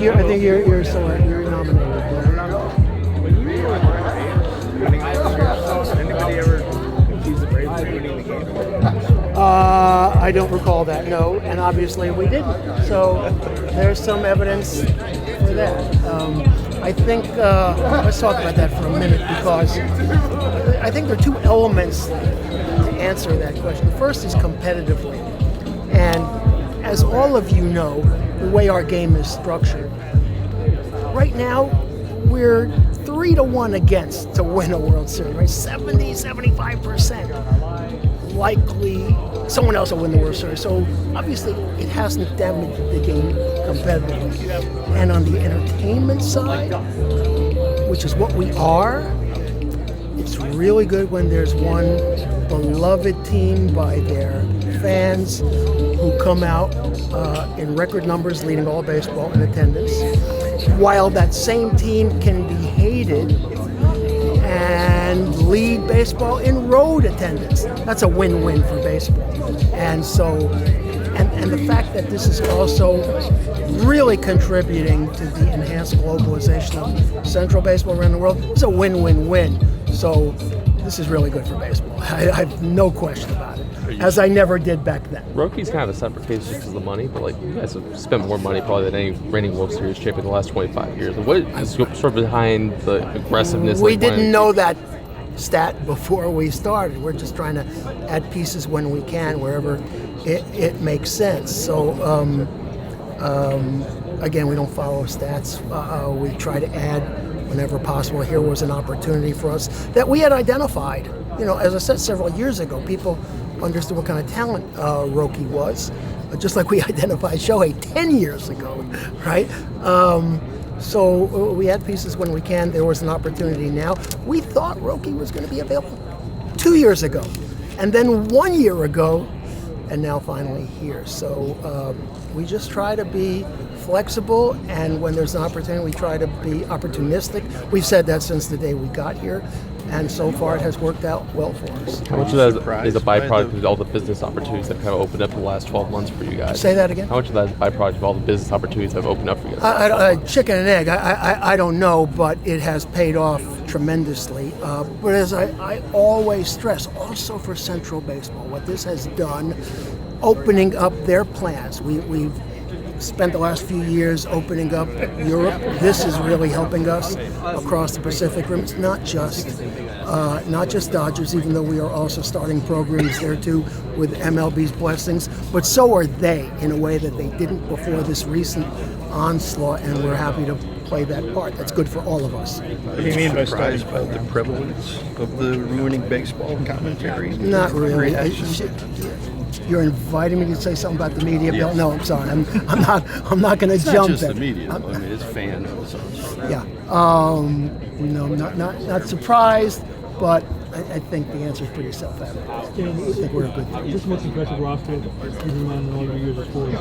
you're nominated. When you were winning did anybody ever confuse the Braves with winning the game? I don't recall that, no, and obviously we didn't. So there's some evidence for that. I think, let's talk about that for a minute, because I think there are two elements to answer that question. The first is competitively. And as all of you know, the way our game is structured, right now we're 3-1 against to win a World Series, right? 75% likely someone else will win the World Series. So obviously it hasn't damaged the game competitively. And on the entertainment side, which is what we are, it's really good when there's one beloved team by their fans who come out in record numbers, leading all baseball in attendance, while that same team can be hated and lead baseball in road attendance. That's a win-win for baseball. And so, and the fact that this is also really contributing to the enhanced globalization of Central baseball around the world, it's a win-win-win. So this is really good for baseball. I have no question about it, as I never did back then. Roki's kind of a separate case just because of the money, but like you guys have spent more money probably than any reigning World Series champion in the last 25 years. What is sort of behind the aggressiveness? We didn't know that stat before we started. We're just trying to add pieces when we can, wherever it makes sense. So again, we don't follow stats. We try to add whenever possible. Here was an opportunity for us that we had identified. You know, as I said several years ago, people understood what kind of talent Roki was, just like we identified Shohei 10 years ago, right? So we had pieces when we can. There was an opportunity now. We thought Roki was going to be available 2 years ago, and then 1 year ago, and now finally here. So we just try to be flexible, and when there's an opportunity, we try to be opportunistic. We've said that since the day we got here, and so far it has worked out well for us. How much of that is a byproduct of all the business opportunities that kind of opened up in the last 12 months for you guys? Say that again? How much of that is a byproduct of all the business opportunities that have opened up for you guys? Chicken and egg, I don't know, but it has paid off tremendously. But as I always stress, also for Central Baseball, what this has done, opening up their plans. We've spent the last few years opening up Europe. This is really helping us across the Pacific Rim. It's not just Dodgers, even though we are also starting programs there too with MLB's blessings, but so are they in a way that they didn't before this recent onslaught, and we're happy to play that part. That's good for all of us. What do you mean by surprised by the prevalence of the ruining baseball commentary? Not really. You're inviting me to say something about the media bill? No, I'm sorry. I'm not going to jump. It's not just there. the media. I mean, it's fans and such. Yeah. No, not surprised, but I think the answer is pretty self-evident. I think we're a good team. Is this the most impressive roster you've run in all your years of sports?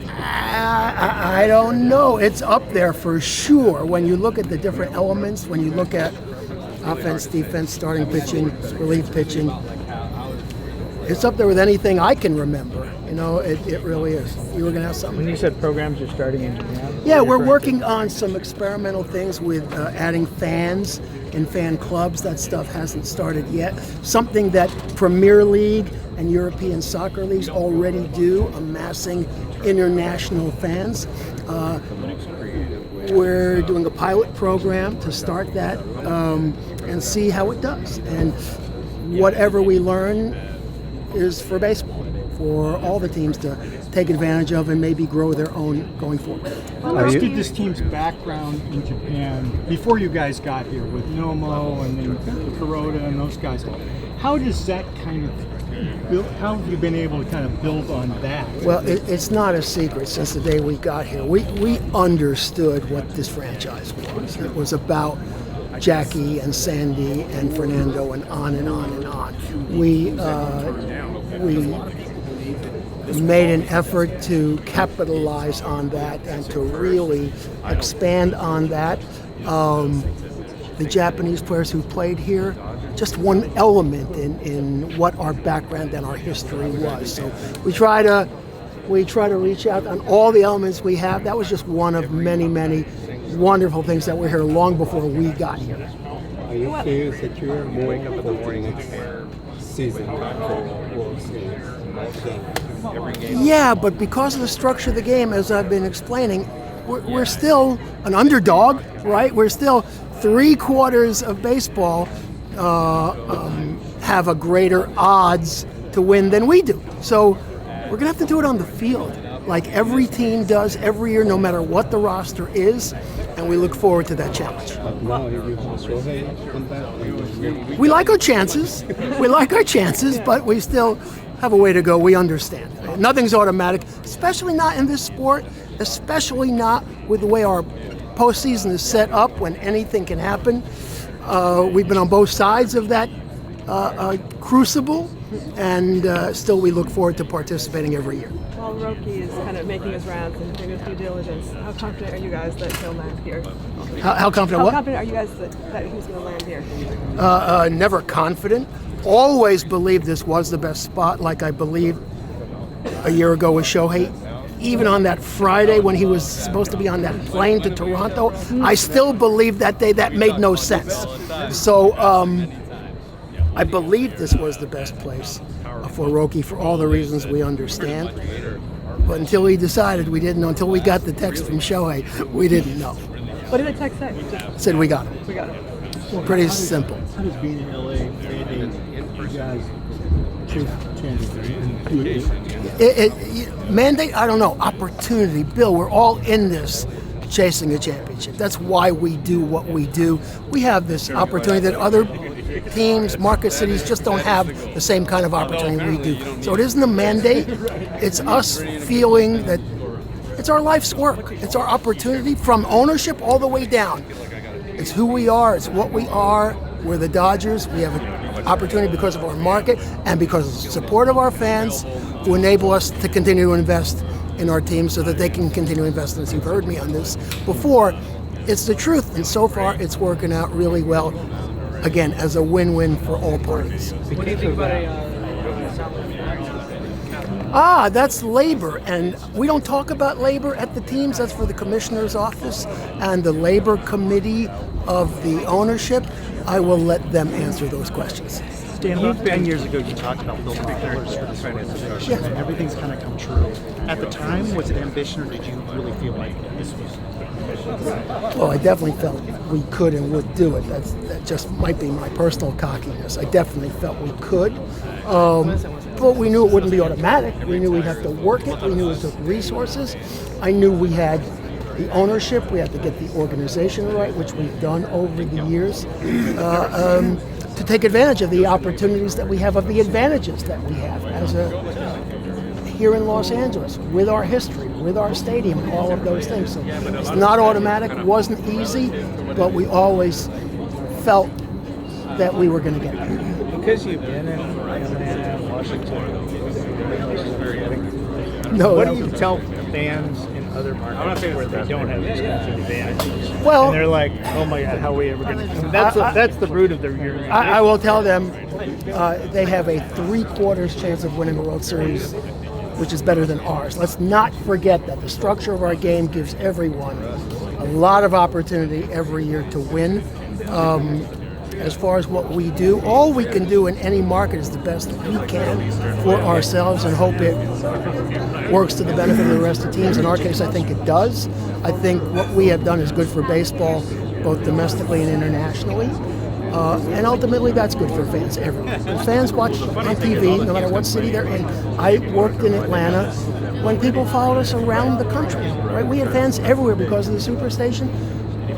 I don't know. It's up there for sure. When you look at the different elements, when you look at offense, defense, starting pitching, relief pitching, it's up there with anything I can remember. You know, it really is. You were going to have something? When you said programs you're starting in Japan? Yeah, we're working on some experimental things with adding fans in fan clubs. That stuff hasn't started yet. Something that Premier League and European soccer leagues already do, amassing international fans. We're doing a pilot program to start that and see how it does. And whatever we learn is for baseball, for all the teams to take advantage of and maybe grow their own going forward. How understood this team's background in Japan before you guys got here with Nomo and then Kuroda and those guys? How does that kind of build, how have you been able to kind of build on that? Well, it's not a secret since the day we got here. We understood what this franchise was. It was about Jackie and Sandy and Fernando and on and on and on. We made an effort to capitalize on that and to really expand on that. The Japanese players who played here, just one element in what our background and our history was. So we try to We try to reach out on all the elements we have. That was just one of many, many wonderful things that were here long before we got here. Are you feel secure more for next season for World Series? Yeah, but because of the structure of the game, as I've been explaining, we're still an underdog, right? We're still 3/4 of baseball have a greater odds to win than we do. So we're going to have to do it on the field, like every team does every year, no matter what the roster is, and we look forward to that challenge. Now you have Shohei come back. We like our chances. We like our chances, but we still have a way to go. We understand. Nothing's automatic, especially not in this sport, especially not with the way our postseason is set up when anything can happen. We've been on both sides of that crucible, and still we look forward to participating every year. While Roki is kind of making his rounds and doing his due diligence, how confident are you guys that he'll land here? How confident How what? confident are you guys that he's going to land here? Never confident. Always believed this was the best spot, like I believed a year ago with Shohei. Even on that Friday when he was supposed to be on that plane to Toronto, I still believed that day that made no sense. So I believed this was the best place for Roki for all the reasons we understand. But until we decided, we didn't know. Until we got the text from Shohei, we didn't know. What did the text say? Said we got him. We got it. Pretty simple. How does being in LA mandate you guys chase championships? Mandate, I don't know. Opportunity, Bill, we're all in this chasing a championship. That's why we do what we do. We have this opportunity that other teams, market cities just don't have the same kind of opportunity we do. So it isn't a mandate. It's us feeling that it's our life's work. It's our opportunity from ownership all the way down. It's who we are. It's what we are. We're the Dodgers. We have an opportunity because of our market and because of the support of our fans to enable us to continue to invest in our team so that they can continue to invest in us. You've heard me on this before. It's the truth, and so far it's working out really well, again, as a win-win for all parties. What do you think about That's labor, and we don't talk about labor at the teams. That's for the commissioner's office and the labor committee of the ownership. I will let them answer those questions. Stan, about 10 years ago, you talked about building pillars for this organization, and everything's kind of come true. At the time, was it ambition, or did you really feel like this was? Well, I definitely felt we could and would do it. That just might be my personal cockiness. I definitely felt we could. But we knew it wouldn't be automatic. We knew we'd have to work it. We knew it took resources. I knew we had the ownership. We had to get the organization right, which we've done over the years, to take advantage of the opportunities that we have, of the advantages that we have as here in Los Angeles, with our history, with our stadium, and all of those things. So it's not automatic. It wasn't easy, but we always felt that we were going to get it. Because you've been in Atlanta, Washington, No, what do you tell fans in other markets where they don't have these kinds of advantages? Well, and they're like, "Oh my God, how are we ever going to?" That's the root of their. I will tell them they have a 3/4 chance of winning the World Series, which is better than ours. Let's not forget that the structure of our game gives everyone a lot of opportunity every year to win. As far as what we do, all we can do in any market is the best that we can for ourselves and hope it works to the benefit of the rest of the teams. In our case, I think it does. I think what we have done is good for baseball, both domestically and internationally. And ultimately, that's good for fans everywhere. When fans watch on TV, no matter what city they're in. I worked in Atlanta when people followed us around the country. Right? We had fans everywhere because of the Superstation.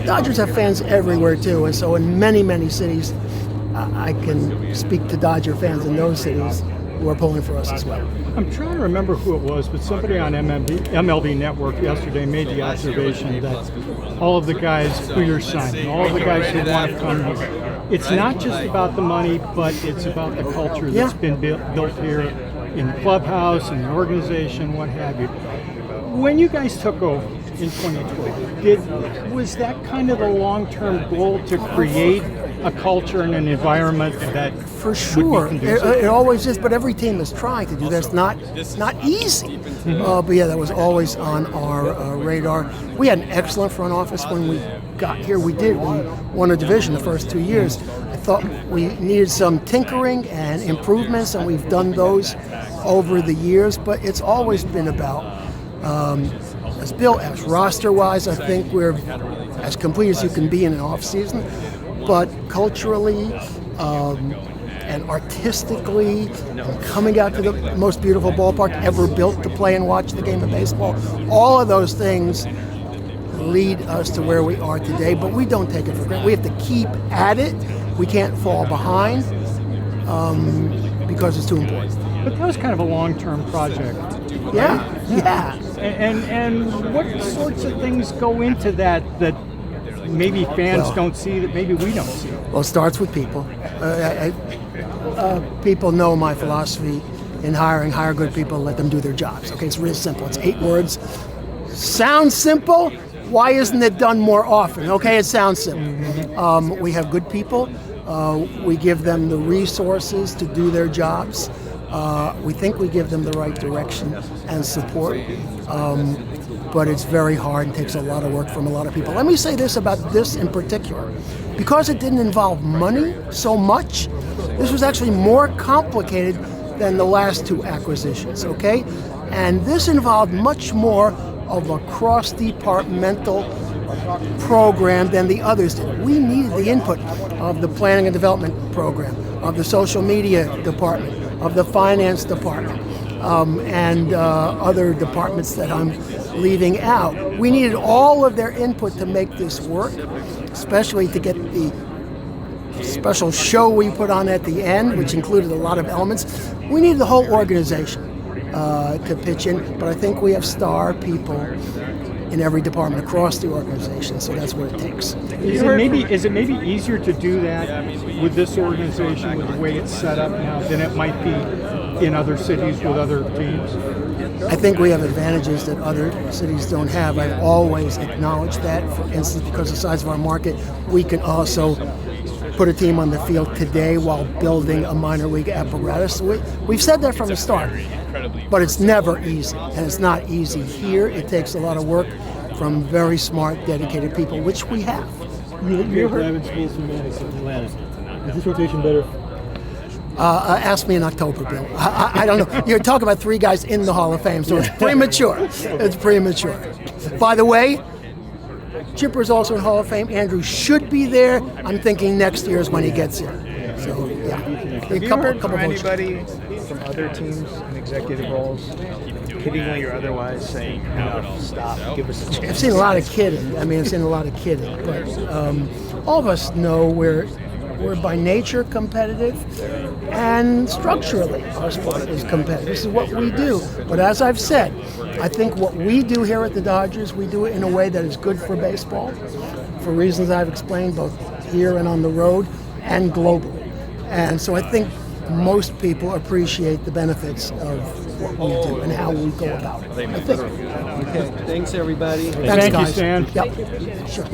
Dodgers have fans everywhere too, and so in many, many cities, I can speak to Dodger fans in those cities who are pulling for us as well. I'm trying to remember who it was, but somebody on MLB Network yesterday made the observation that all of the guys who you're signing, all of the guys who want to come here, it's not just about the money, but it's about the culture that's been built here in the clubhouse, in the organization, what have you. When you guys took over in 2012, was that kind of the long-term goal to create a culture and an environment that For sure, it always is. But every team is trying to do that. It's not easy. But yeah, that was always on our radar. We had an excellent front office when we got here. We did. We won a division the first 2 years. I thought we needed some tinkering and improvements, and we've done those over the years. But it's always been about, as Bill asked, roster-wise, I think we're as complete as you can be in an off-season. But culturally and artistically, and coming out to the most beautiful ballpark ever built to play and watch the game of baseball, all of those things lead us to where we are today, but we don't take it for granted. We have to keep at it. We can't fall behind because it's too important. But that was kind of a long-term project. Yeah, yeah. And what sorts of things go into that maybe fans don't see, that maybe we don't see? Well, it starts with people. People know my philosophy in hiring. Hire good people, let them do their jobs. Okay, it's real simple. It's 8 words. Sounds simple. Why isn't it done more often? Okay, it sounds simple. We have good people. We give them the resources to do their jobs. We think we give them the right direction and support. But it's very hard and takes a lot of work from a lot of people. Let me say this about this in particular. Because it didn't involve money so much, this was actually more complicated than the last 2 acquisitions, okay? And this involved much more of a cross-departmental program than the others did. We needed the input of the planning and development program, of the social media department, of the finance department, and other departments that I'm leaving out. We needed all of their input to make this work, especially to get the special show we put on at the end, which included a lot of elements. We needed the whole organization to pitch in, but I think we have star people in every department across the organization, so that's what it takes. Is it maybe easier to do that with this organization, with the way it's set up now, than it might be in other cities with other teams? I think we have advantages that other cities don't have. I've always acknowledged that. For instance, because of the size of our market, we can also put a team on the field today while building a minor league apparatus. We've said that from the start, but it's never easy, and it's not easy here. It takes a lot of work from very smart, dedicated people, which we have. You're driving schools from Madison, Atlanta. Is this rotation better? Ask me in October, Bill. I don't know. You're talking about 3 guys in the Hall of Fame, so it's premature. It's premature. By the way, Chipper's also in Hall of Fame. Andrew should be there. I'm thinking next year is when he gets here. So, yeah. Have you heard from anybody from other teams in executive roles, kiddingly or otherwise, saying, stop, give us a chance? I've seen a lot of kidding. But all of us know we're by nature competitive, and structurally our sport is competitive. This is what we do. But as I've said, I think what we do here at the Dodgers, we do it in a way that is good for baseball, for reasons I've explained both here and on the road and globally. And so I think most people appreciate the benefits of what we do and how we go about it. I think. Okay, thanks everybody. Thanks, Thank you, guys. Stan. Yep. Sure.